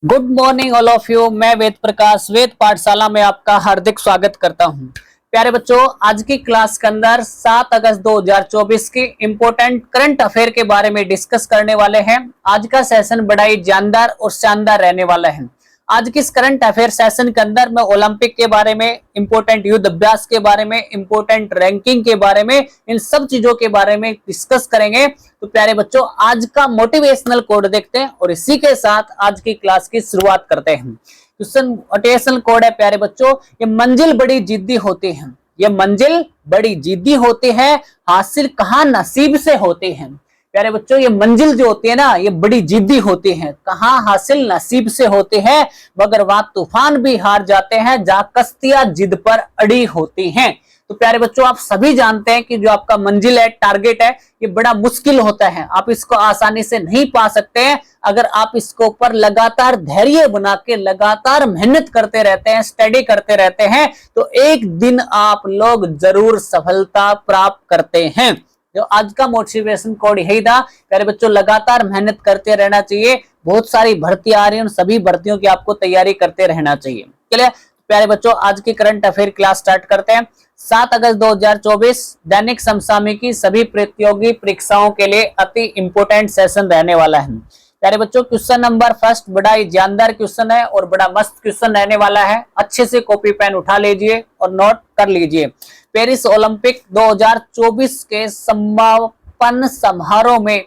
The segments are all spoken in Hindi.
Good morning all of you. मैं वेद प्रकाश वेद पाठशाला में आपका हार्दिक स्वागत करता हूं। प्यारे बच्चों, आज की क्लास के अंदर 7 अगस्त 2024 की इंपॉर्टेंट करंट अफेयर के बारे में डिस्कस करने वाले हैं। आज का सेशन बड़ा ही जानदार और शानदार रहने वाला है। आज की इस करंट अफेयर सेशन के अंदर मैं ओलंपिक के बारे में, इंपोर्टेंट युद्ध अभ्यास के बारे में, इंपोर्टेंट रैंकिंग के बारे में, इन सब चीजों के बारे में डिस्कस करेंगे। तो प्यारे बच्चों, आज का मोटिवेशनल कोड देखते हैं और इसी के साथ आज की क्लास की शुरुआत करते हैं। क्वेश्चन मोटिवेशनल कोड है प्यारे बच्चों, ये मंजिल बड़ी जिद्दी होती है। ये मंजिल बड़ी जिद्दी होती है, हासिल कहां नसीब से होती है। प्यारे बच्चों, ये मंजिल जो होती है ना, ये बड़ी जिद्दी होती है, कहां हासिल नसीब से होती है, मगर वहां तूफान भी हार जाते हैं जहां कश्तियां जिद पर अड़ी होती हैं। तो प्यारे बच्चों, आप सभी जानते हैं कि जो आपका मंजिल है, टारगेट है, ये बड़ा मुश्किल होता है। आप इसको आसानी से नहीं पा सकते हैं। अगर आप इसको ऊपर लगातार धैर्य बना के लगातार मेहनत करते रहते हैं, स्टडी करते रहते हैं, तो एक दिन आप लोग जरूर सफलता प्राप्त करते हैं। जो आज का मोटिवेशन कोड यही था प्यारे बच्चों, लगातार मेहनत करते रहना चाहिए। बहुत सारी भर्ती आ रही है, उन सभी भर्तियों की आपको तैयारी करते रहना चाहिए। चलिए प्यारे बच्चों, आज की करंट अफेयर क्लास स्टार्ट करते हैं। 7 अगस्त 2024 दैनिक समसामयिकी सभी प्रतियोगी परीक्षाओं के लिए अति इंपोर्टेंट सेशन रहने वाला है। प्यारे बच्चों, क्वेश्चन नंबर फर्स्ट बड़ा ही जानदार क्वेश्चन है और बड़ा मस्त क्वेश्चन रहने वाला है। अच्छे से कॉपी पेन उठा लीजिए और नोट कर लीजिए। पेरिस ओलंपिक 2024 के समापन समारोह में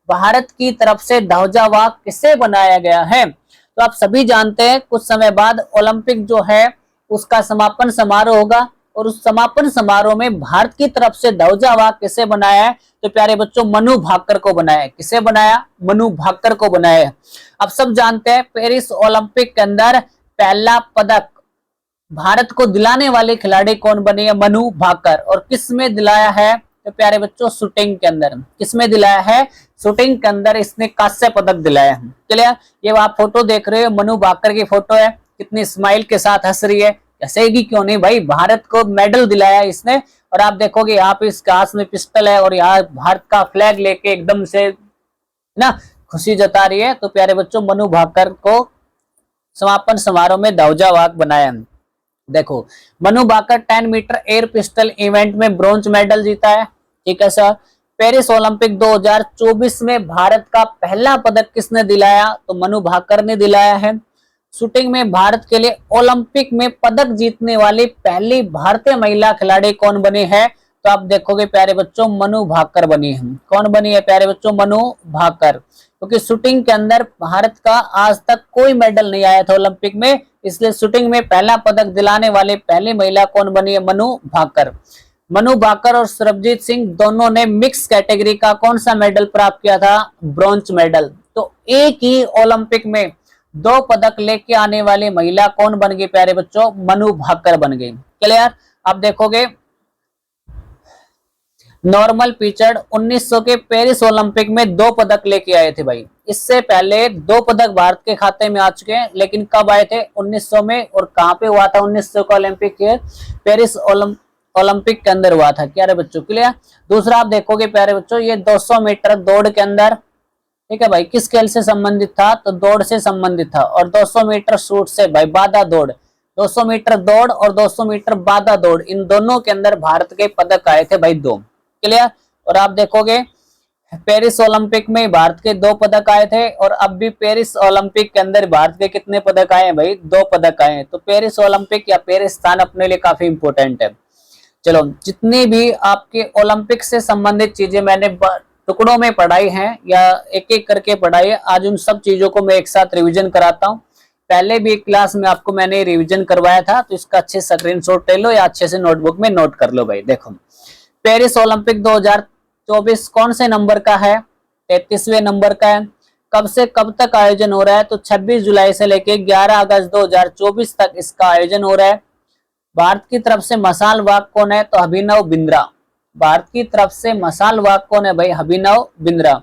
भारत की तरफ से ध्वजावाहक किसे बनाया गया है? तो आप सभी जानते हैं कुछ समय बाद ओलंपिक जो है उसका समापन समारोह होगा और उस समापन समारोह में भारत की तरफ से ध्वजावाहक किसे बनाया है? तो प्यारे बच्चों, मनु भाकर को बनाया है। किसे बनाया? मनु भाकर को बनाया है। आप सब जानते हैं पेरिस ओलंपिक के अंदर पहला पदक भारत को दिलाने वाले खिलाड़ी कौन बने? मनु भाकर। और किस में दिलाया है? तो प्यारे बच्चों, शूटिंग के अंदर। किस में दिलाया है? शूटिंग के अंदर इसने कांस्य पदक दिलाया है। चलिए, ये आप फोटो देख रहे हो, मनु भाकर की फोटो है। कितनी स्माइल के साथ हंस रही है, हंसेगी क्यों नहीं भाई, भारत को मेडल दिलाया इसने। और आप देखोगे यहाँ पे इसके हाथ में पिस्टल है और यहाँ भारत का फ्लैग लेके एकदम से ना खुशी जता रही है। तो प्यारे बच्चों, मनु भाकर को समापन समारोह में ध्वजावाहक बनाया। देखो, Manu Bhaker 10 metre air pistol event में ब्रॉन्ज मेडल जीता है। ठीक है सर। पेरिस ओलंपिक 2024 में भारत का पहला पदक किसने दिलाया? तो मनु भाकर ने दिलाया है। शूटिंग में भारत के लिए ओलंपिक में पदक जीतने वाली पहली भारतीय महिला खिलाड़ी कौन बनी है? तो आप देखोगे प्यारे बच्चों, मनु भाकर बनी है। कौन बनी है प्यारे बच्चों? मनु भाकर। क्योंकि शूटिंग के अंदर भारत का आज तक कोई मेडल नहीं आया था ओलंपिक में, इसलिए शूटिंग में पहला पदक दिलाने वाली पहली महिला कौन बनी है? मनु भाकर। मनु भाकर और सरबजीत सिंह दोनों ने मिक्स कैटेगरी का कौन सा मेडल प्राप्त किया था? Bronze medal. तो एक ही ओलंपिक में 2 पदक लेके आने वाली महिला कौन बन गई प्यारे बच्चों? मनु भाकर बन गई। क्लियर? आप देखोगे नॉर्मल पिचड 1900 के पेरिस ओलंपिक में 2 पदक लेके आए थे भाई। इससे पहले 2 पदक भारत के खाते में आ चुके हैं, लेकिन कब आए थे? 1900 में। और कहां पे हुआ था 1900 का ओलंपिक? के पेरिस ओलंपिक के अंदर हुआ था। क्या रे बच्चों? क्लियर? दूसरा आप देखोगे प्यारे बच्चों, ये 200 मीटर दौड़ के अंदर, ठीक है भाई, किस खेल से संबंधित था? तो दौड़ से संबंधित था। और 200 मीटर शूट से भाई बाधा दौड़, 200 मीटर दौड़ और 200 मीटर बाधा दौड़, इन दोनों के अंदर भारत के पदक आए थे भाई 2। क्लियर? और आप देखोगे पेरिस ओलंपिक में भारत के 2 पदक आए थे और अब भी पेरिस ओलंपिक के अंदर भारत के कितने पदक आए हैं भाई? 2 पदक आए हैं। तो पेरिस ओलंपिक या पेरिस स्थान अपने लिए काफी इंपोर्टेंट है। चलो, जितनी भी आपके ओलंपिक से संबंधित चीजें मैंने टुकड़ों में पढ़ाई हैं या एक एक करके पढ़ाई है, आज उन सब चीजों को मैं एक साथ रिवीजन कराता हूं। पहले भी एक क्लास में आपको मैंने रिवीजन करवाया था, तो इसका अच्छे स्क्रीनशॉट ले लो या अच्छे से नोटबुक में नोट कर लो भाई। देखो, पेरिस ओलंपिक 2024 कौन से नंबर का है? 33वें नंबर का है। कब से कब तक आयोजन हो रहा है? तो 26 जुलाई से लेके 11 अगस्त 2024 तक इसका आयोजन हो रहा है। भारत की तरफ से मसाल वाहक कौन है? तो अभिनव बिंद्रा। भारत की तरफ से मसाल वाहक कौन है भाई? अभिनव बिंद्रा।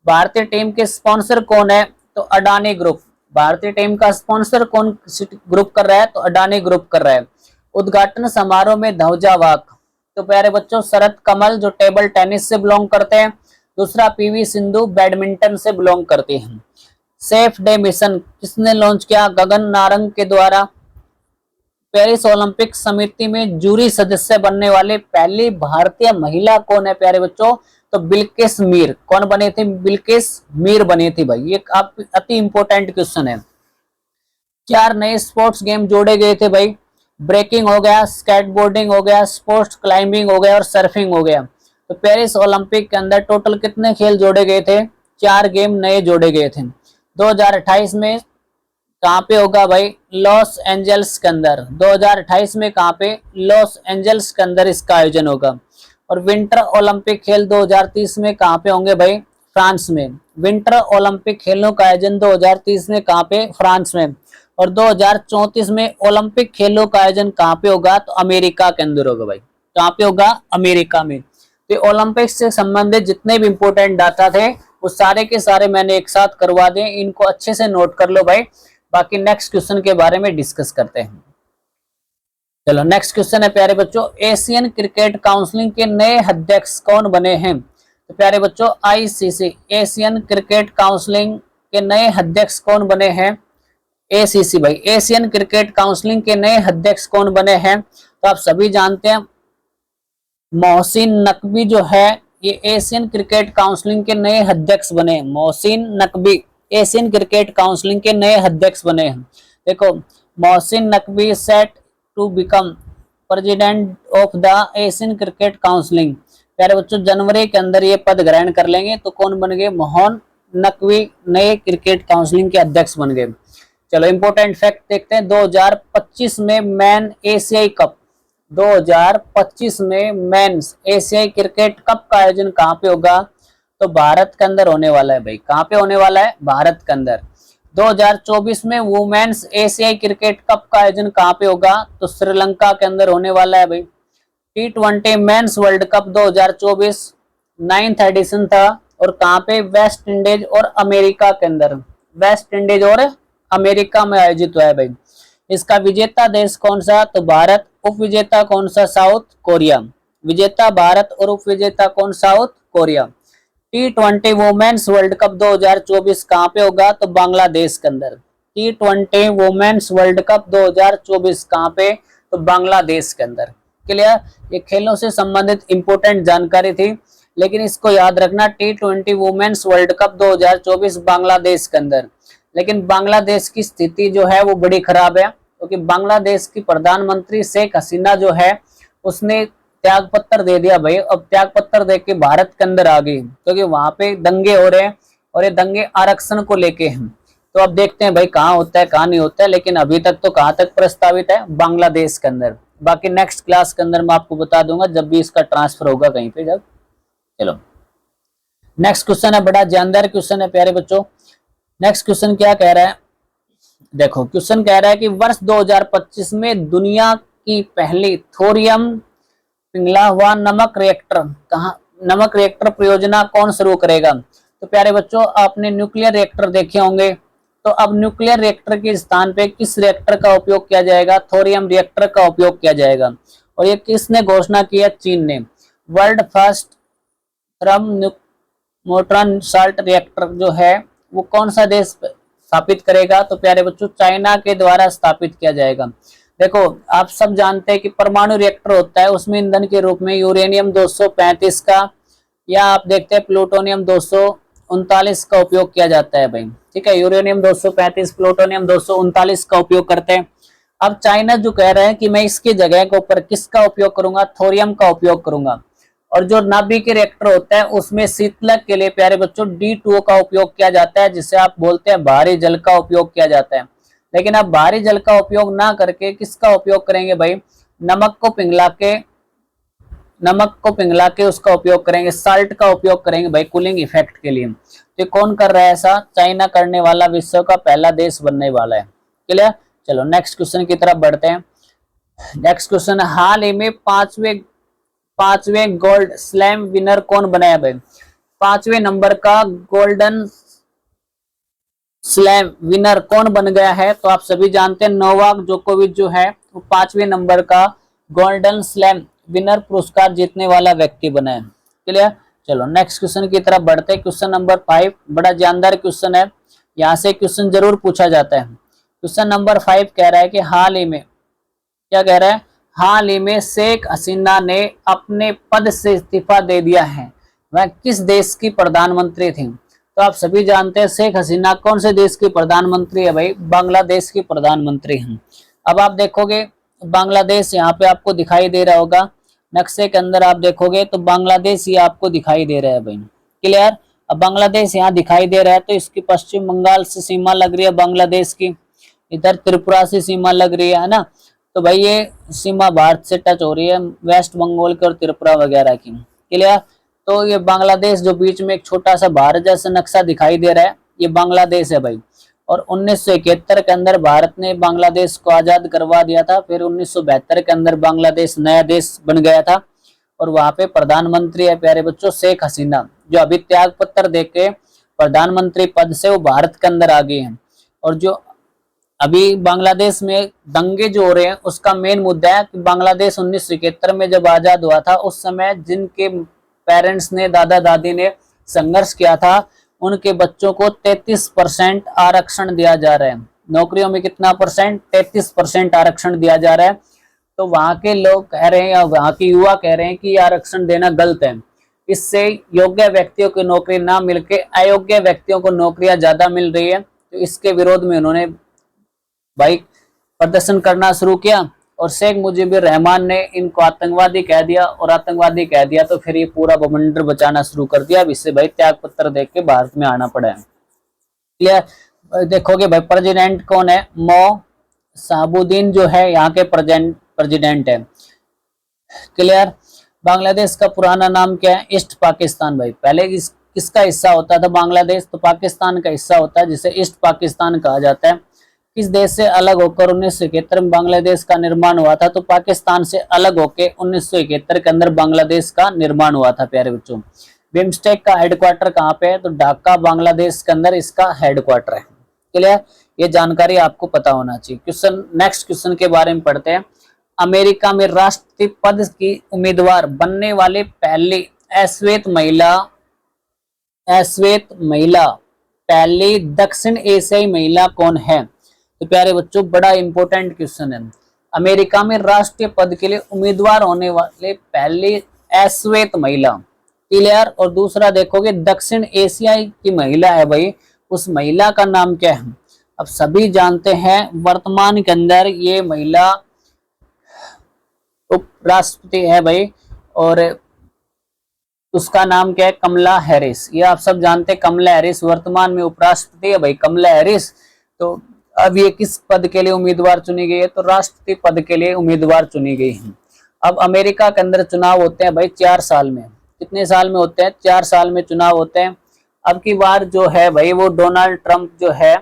भारतीय टीम के स्पॉन्सर कौन है? तो अडानी ग्रुप। भारतीय टीम का स्पॉन्सर कौन ग्रुप कर रहा है? तो अडानी ग्रुप कर रहा है। उद्घाटन समारोह में ध्वजावाहक, तो प्यारे बच्चों, शरद कमल जो टेबल टेनिस से बिलोंग करते हैं। दूसरा पीवी सिंधु बैडमिंटन से बिलोंग करती हैं। सेफ डे मिशन किसने लॉन्च किया? गगन नारंग के द्वारा। पेरिस ओलंपिक समिति में जूरी सदस्य बनने वाले पहली भारतीय महिला कौन है प्यारे बच्चों? तो बिल्किस मीर। कौन बने थे? बिल्किस मीर बनी थी भाई। ये आप अति इंपॉर्टेंट क्वेश्चन है। 4 नए स्पोर्ट्स गेम जोड़े गए थे भाई। ब्रेकिंग हो गया, स्केटबोर्डिंग हो गया, स्पोर्ट्स क्लाइंबिंग हो गया और सर्फिंग हो गया। तो पेरिस ओलंपिक के अंदर टोटल कितने खेल जोड़े गए थे? 4 गेम नए जोड़े गए थे। 2028 में कहाँ पे होगा भाई? लॉस एंजल्स के अंदर। 2028 में कहाँ पे? लॉस एंजल्स के अंदर इसका आयोजन होगा। और विंटर ओलंपिक खेल 2030 में कहाँ पे होंगे भाई? फ्रांस में। विंटर ओलंपिक खेलों का आयोजन 2030 में कहाँ पे? फ्रांस में। और 2034 में ओलंपिक खेलों का आयोजन कहाँ पे होगा? तो अमेरिका के अंदर होगा भाई। कहाँ पे होगा? अमेरिका में। तो ओलंपिक्स से संबंधित जितने भी इंपोर्टेंट डाटा थे वो सारे के सारे मैंने एक साथ करवा दिए। इनको अच्छे से नोट कर लो भाई। बाकी नेक्स्ट क्वेश्चन के बारे में डिस्कस करते हैं। चलो नेक्स्ट क्वेश्चन है प्यारे बच्चों, एशियन क्रिकेट काउंसिल के नए अध्यक्ष कौन बने हैं? तो प्यारे बच्चों आईसीसी एशियन क्रिकेट काउंसिल के नए अध्यक्ष कौन बने हैं? एसीसी भाई। एशियन क्रिकेट काउंसिल के नए अध्यक्ष कौन बने हैं? तो आप सभी जानते हैं मोहसिन नकवी जो है ये एशियन क्रिकेट काउंसिल के नए अध्यक्ष बने। Mohsin Naqvi Asian Cricket Council के नए अध्यक्ष बने हैं। देखो Mohsin Naqvi set to become president of the Asian Cricket Council. प्यारे बच्चों जनवरी के अंदर ये पद ग्रहण कर लेंगे। तो कौन बन गए? मोहन नकवी नए क्रिकेट काउंसिल के अध्यक्ष बन गए। चलो इंपॉर्टेंट फैक्ट देखते हैं। 2025 में मैन एशियाई कप 2025 में मेंस एशियाई क्रिकेट कप का आयोजन कहाँ पे होगा? तो भारत के अंदर होने वाला है भाई। कहाँ पे होने वाला है? भारत के अंदर। 2024 में वुमेन्स एशियाई क्रिकेट कप का आयोजन कहाँ पे होगा? तो श्रीलंका के अंदर होने वाला है भाई। T20 mains world cup 2024 9th addition था और कहाँ पे? वेस्ट इंडीज और अमेरिका के अंदर। वेस्ट इंडीज और अमेरिका में आयोजित हुआ है भाई। इसका विजेता देश कौन सा? तो भारत। उप विजेता कौन सा? South Korea. विजेता भारत और उप विजेता कौन? South Korea. T20 women's world cup 2024 कहाँ पे होगा? तो बांग्लादेश के अंदर। T20 वुमेन्स वर्ल्ड कप 2024 कहाँ पे? तो बांग्लादेश के अंदर। क्लियर? ये खेलों से संबंधित इंपोर्टेंट जानकारी थी, लेकिन इसको याद रखना T20 women's world cup 2024 Bangladesh के अंदर। लेकिन बांग्लादेश की स्थिति जो है वो बड़ी खराब है, क्योंकि बांग्लादेश की प्रधानमंत्री शेख हसीना जो है उसने त्याग पत्र दे दिया भाई। अब त्याग पत्र दे के भारत के अंदर आ गई, क्योंकि वहां पे दंगे हो रहे हैं और ये दंगे आरक्षण को लेके हैं। तो अब देखते हैं भाई कहाँ होता है कहाँ नहीं होता है, लेकिन अभी तक तो कहाँ तक प्रस्तावित है? बांग्लादेश के अंदर। बाकी नेक्स्ट क्लास के अंदर मैं आपको बता दूंगा जब भी इसका ट्रांसफर होगा कहीं पे जब। चलो नेक्स्ट क्वेश्चन है, बड़ा जानदार क्वेश्चन है प्यारे बच्चों। नेक्स्ट क्वेश्चन क्या कह रहा है? देखो क्वेश्चन कह रहा है कि वर्ष 2025 में दुनिया की पहली थोरियम पिघला हुआ नमक रिएक्टर परियोजना कौन शुरू करेगा? तो प्यारे बच्चों आपने न्यूक्लियर रिएक्टर देखे होंगे। तो अब न्यूक्लियर रिएक्टर के स्थान पे किस रिएक्टर का उपयोग किया जाएगा? थोरियम रिएक्टर का उपयोग किया जाएगा। और ये किसने घोषणा किया? चीन ने। World first thermal neutron salt reactor जो है वो कौन सा देश स्थापित करेगा? तो प्यारे बच्चों चाइना के द्वारा स्थापित किया जाएगा। देखो आप सब जानते हैं कि परमाणु रिएक्टर होता है, उसमें ईंधन के रूप में यूरेनियम 235 का या आप देखते हैं प्लूटोनियम 239 का उपयोग किया जाता है भाई। ठीक है, यूरेनियम 235 प्लूटोनियम 239 का उपयोग करते हैं। अब चाइना जो कह रहे हैं कि मैं इसकी जगह के ऊपर किसका उपयोग करूंगा? थोरियम का उपयोग करूंगा। और जो नाभिक रिएक्टर होता है उसमें शीतलक के लिए प्यारे बच्चों D2O का उपयोग किया जाता है, जिसे आप बोलते हैं भारी जल का उपयोग किया जाता है। लेकिन अब भारी जल का उपयोग ना करके किसका उपयोग करेंगे भाई? नमक को पिघला के उसका उपयोग करेंगे, साल्ट का उपयोग करेंगे भाई कूलिंग इफेक्ट के लिए। तो कौन कर रहा है ऐसा? चाइना करने वाला विश्व का पहला देश बनने वाला है। क्लियर? चलो नेक्स्ट क्वेश्चन की तरफ बढ़ते हैं। नेक्स्ट क्वेश्चन, हाल ही में पांचवें गोल्ड स्लैम विनर कौन बना है भाई? 5वें नंबर का गोल्डन स्लैम विनर कौन बन गया है? तो आप सभी जानते हैं नोवाक जोकोविच जो है वो 5वें नंबर का गोल्डन स्लैम विनर पुरस्कार जीतने वाला व्यक्ति बना है। क्लियर? चलो नेक्स्ट क्वेश्चन की तरफ बढ़ते हैं। क्वेश्चन नंबर 5 बड़ा जानदार क्वेश्चन है। यहाँ से क्वेश्चन जरूर पूछा जाता है। क्वेश्चन नंबर 5 कह रहा है कि हाल ही में, क्या कह रहा है, हाल ही में शेख हसीना ने अपने पद से इस्तीफा दे दिया है, वह किस देश की प्रधानमंत्री थी? तो आप सभी जानते हैं शेख हसीना कौन से देश की प्रधानमंत्री है भाई, बांग्लादेश की प्रधानमंत्री हैं। अब आप देखोगे बांग्लादेश यहाँ पे आपको दिखाई दे रहा होगा, नक्शे के अंदर आप देखोगे तो बांग्लादेश ये आपको दिखाई दे रहा है भाई, क्लियर। अब बांग्लादेश यहाँ दिखाई दे रहा है तो इसकी पश्चिम बंगाल से सीमा लग रही है बांग्लादेश की, इधर त्रिपुरा से सीमा लग रही है ना, तो भाई ये सीमा भारत से टच हो रही है, वेस्ट बंगाल की और त्रिपुरा वगैरह की, क्लियर। तो ये बांग्लादेश जो बीच में एक छोटा सा भारत जैसा नक्शा दिखाई दे रहा है, ये बांग्लादेश है भाई। और 1971 के अंदर भारत ने बांग्लादेश को आजाद करवा दिया था, फिर 1972 के अंदर बांग्लादेश नया देश बन गया था, और वहां पे प्रधानमंत्री है प्यारे बच्चों शेख हसीना, जो अभी त्याग पत्र देके प्रधानमंत्री पद से वो भारत के अंदर आ गए हैं। और जो अभी बांग्लादेश में दंगे जो हो रहे हैं उसका मेन मुद्दा है कि बांग्लादेश 1971 में जब आजाद हुआ था उस समय जिनके पेरेंट्स ने, दादा दादी ने संघर्ष किया था, उनके बच्चों को 33% आरक्षण दिया जा रहा है। नौकरियों में कितना परसेंट? 33% आरक्षण दिया जा रहा है। तो वहां के लोग कह रहे हैं या वहां के युवा कह रहे हैं कि आरक्षण देना गलत है, इससे योग्य व्यक्तियों को नौकरी ना मिलके अयोग्य व्यक्तियों को नौकरियां ज्यादा मिल रही है। तो इसके विरोध में उन्होंने भाई प्रदर्शन करना शुरू किया, और शेख मुजीबुर रहमान ने इनको आतंकवादी कह दिया, और आतंकवादी कह दिया तो फिर ये पूरा बवंडर बचाना शुरू कर दिया। अब इससे भाई त्याग पत्र देख के भारत में आना पड़ा है, क्लियर। देखोगे भाई प्रेसिडेंट कौन है, मो शहाबुद्दीन जो है यहाँ के प्रेसिडेंट है, क्लियर। बांग्लादेश का पुराना नाम क्या है? ईस्ट पाकिस्तान भाई। पहले किसका हिस्सा होता था बांग्लादेश? तो पाकिस्तान का हिस्सा होता है, जिसे ईस्ट पाकिस्तान कहा जाता है। किस देश से अलग होकर 1971 में बांग्लादेश का निर्माण हुआ था? तो पाकिस्तान से अलग होकर 1971 के अंदर बांग्लादेश का निर्माण हुआ था प्यारे बच्चों। बिम्स्टेक का हेडक्वार्टर कहाँ पे है? तो ढाका बांग्लादेश के अंदर इसका हेडक्वार्टर है, क्लियर। ये जानकारी आपको पता होना चाहिए। क्वेश्चन, नेक्स्ट क्वेश्चन के बारे में पढ़ते हैं। अमेरिका में राष्ट्रपति पद की उम्मीदवार बनने वाले पहली अश्वेत महिला पहली दक्षिण एशियाई महिला कौन है? तो प्यारे बच्चों बड़ा इंपॉर्टेंट क्वेश्चन है। अमेरिका में राष्ट्रीय पद के लिए उम्मीदवार होने वाले पहली अश्वेत महिला, क्लियर। और दूसरा देखोगे दक्षिण एशियाई की महिला है भाई, उस महिला का नाम क्या है? अब सभी जानते हैं वर्तमान के अंदर ये महिला उपराष्ट्रपति है भाई, और उसका नाम क्या है? कमला हैरिस। ये आप सब जानते हैं कमला हैरिस वर्तमान में उपराष्ट्रपति है भाई, कमला हैरिस। तो अब ये किस पद के लिए उम्मीदवार चुनी गई है? तो राष्ट्रपति पद के लिए उम्मीदवार चुनी गई है। अब अमेरिका के अंदर चुनाव होते हैं भाई 4 साल में। कितने साल में होते हैं? 4 साल में चुनाव होते हैं। अब की बार जो है भाई वो डोनाल्ड ट्रंप जो है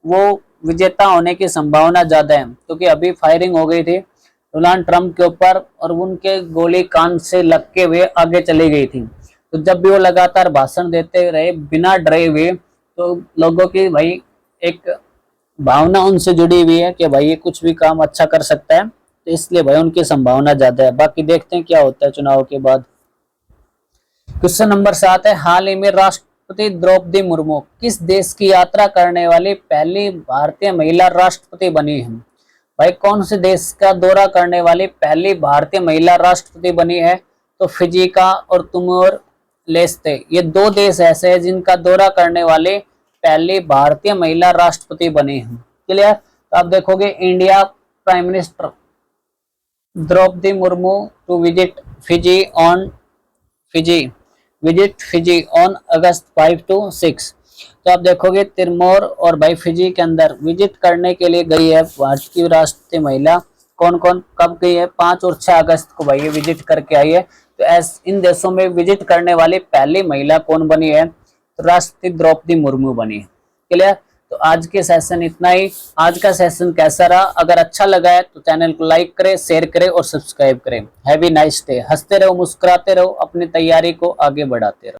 वो विजेता होने की संभावना ज्यादा है, क्योंकि अभी फायरिंग हो गई थी डोनाल्ड ट्रंप के ऊपर, और उनके गोली कान से लग के वे आगे चली गई थी। तो जब भी वो लगातार भाषण देते रहे बिना डरे हुए, तो लोगों की भाई एक भावना उनसे जुड़ी हुई है कि भाई ये कुछ भी काम अच्छा कर सकता है, तो इसलिए भाई उनकी संभावना ज्यादा है। बाकी देखते हैं क्या होता है चुनाव के बाद। क्वेश्चन नंबर 7 है, हाल ही में राष्ट्रपति द्रौपदी मुर्मू किस देश की यात्रा करने वाली पहली भारतीय महिला राष्ट्रपति बनी है? भाई कौन से देश का दौरा करने वाली पहली भारतीय महिला राष्ट्रपति बनी है? तो फिजी का और तिमोर लेस्ते, ये 2 देश ऐसे हैं जिनका दौरा करने वाले पहली भारतीय महिला राष्ट्रपति बनी है, क्लियर। तो आप देखोगे India prime minister Droupadi Murmu to visit Fiji on August 5 to 6। तो आप देखोगे तिमोर और भाई फिजी के अंदर विजिट करने के लिए गई है भारत की राष्ट्रपति महिला। कौन कौन कब गई है? 5 और 6 अगस्त को भाई ये विजिट करके आई है। तो इन देशों में विजिट करने वाली पहली महिला कौन बनी है? तो राष्ट्रपति द्रौपदी मुर्मू बनी है, क्लियर। तो आज के सेशन इतना ही। आज का सेशन कैसा रहा? अगर अच्छा लगा है तो चैनल को लाइक करें, शेयर करें और सब्सक्राइब करें। Have a nice day. हंसते रहो, मुस्कुराते रहो, अपनी तैयारी को आगे बढ़ाते रहो।